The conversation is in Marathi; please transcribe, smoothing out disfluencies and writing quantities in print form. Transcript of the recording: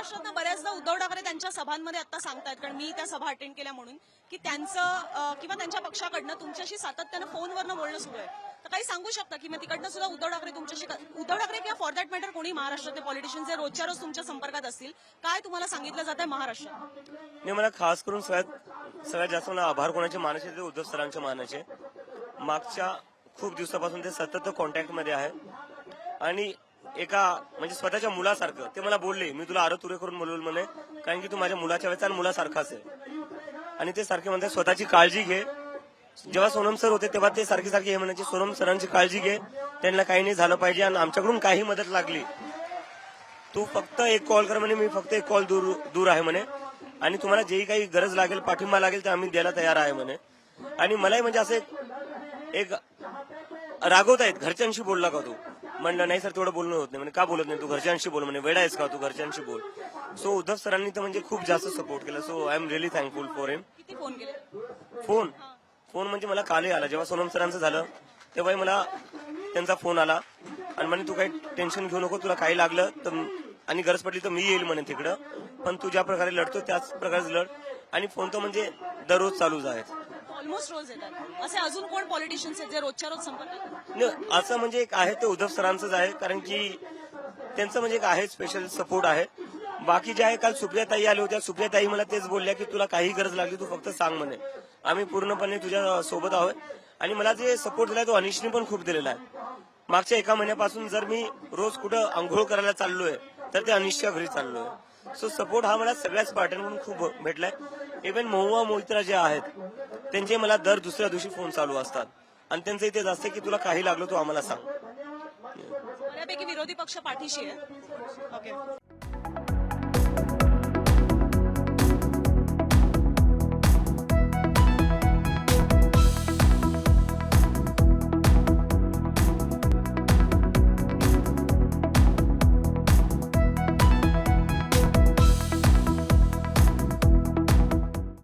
महाराष्ट्रात बऱ्याचदा उद्धव ठाकरे त्यांच्या सभांमध्ये आता सांगतायत, कारण मी त्या सभा अटेंड केल्या म्हणून, की त्यांचं किंवा त्यांच्या पक्षाकडनं तुमच्याशी सातत्यानं फोनवरनं बोलणं सुरू आहे. तर काही सांगू शकता की मग तिकडनं सुद्धा उद्धव ठाकरे तुमच्याशी, उद्धव ठाकरे किंवा फॉर दॅट मॅटर कोणी महाराष्ट्रातले पॉलिटिशियन जे रोजच्या रोज तुमच्या संपर्कात असतील, काय तुम्हाला सांगितलं जात आहे महाराष्ट्रात? नाही, मला खास करून सगळ्यात जास्त मला आभार कोणाचे मानायचे ते उद्धव सरांचे मानायचे. मागच्या खूप दिवसापासून ते सतत कॉन्टॅक्ट मध्ये आहे आणि एका म्हणजे स्वतःच्या मुलासारखं ते मला बोलले, मी तुला आरो तुरे करून बोलवलं म्हणे, कारण की तू माझ्या मुलाच्या वेळेचा मुलासारखाच आहे. आणि ते सारखे म्हणतात स्वतःची काळजी घे. जेव्हा सोनम सर होते तेव्हा ते सारखे हे म्हणायचे, सोनम सरांची काळजी घे, त्यांना काही नाही झालं पाहिजे आणि आमच्याकडून काही मदत लागली तू फक्त एक कॉल कर म्हणे, मी फक्त एक कॉल दूर आहे म्हणे, आणि तुम्हाला जेही काही गरज लागेल पाठिंबा लागेल तर आम्ही द्यायला तयार आहे म्हणे. आणि मलाही म्हणजे असं एक रागवतायत, घरच्यांशी बोलला का तू? म्हणलं नाही सर, तेवढं बोलणं होत नाही म्हणे. का बोलत नाही तू? घरच्यांशी बोल म्हणे. वेडा आहेस का तू? घरच्यांशी बोल. सो उद्धव सरांनी तर म्हणजे खूप जास्त सपोर्ट केला. So I am really thankful for him. किती फोन केले? फोन म्हणजे मला कालही आला, जेव्हा सोनम सरांचं झालं तेव्हाही मला त्यांचा फोन आला आणि म्हणे तू काही टेन्शन घेऊ नको, तुला काही लागलं तर आणि गरज पडली तर मी येईल म्हणे तिकडं, पण तू ज्या प्रकारे लढतो त्याच प्रकारे लढ. आणि फोन तर म्हणजे दररोज चालूच आहेत, ऑलमोस्ट रोज येतात. असे अजून कोण पॉलिटिशियन्स आहेत जे रोजच्या रोज संपर्कात? नाही, असं म्हणजे एक आहे ते उद्धव सरांचंच आहे, कारण की त्यांचं म्हणजे एक आहे स्पेशल सपोर्ट आहे. बाकी जे आहे, काल सुप्रियाताई आल्या होत्या, सुप्रियाताई मला तेच बोलल्या की तुला काही गरज लागली तू फक्त सांग म्हणे, आम्ही पूर्णपणे तुझ्या सोबत आहोत. आणि मला जे सपोर्ट दिलाय तो अनिशने पण खूप दिलेला आहे. मागच्या 1 महिन्यापासून जर मी रोज कुठं आंघोळ करायला चाललोय तर ते अनिशच्या घरी चाललोय. सो सपोर्ट हा मला सगळ्याच पार्ट्यांकडून खूप भेटलाय. इव्हन महुआ मोहित्रा जे आहेत त्यांचे मला दर दुसऱ्या दिवशी फोन चालू असतात आणि त्यांचं इथेच असते की तुला काही लागलं तू आम्हाला सांग. बऱ्यापैकी विरोधी पक्ष पाठीशी आहे. ओके.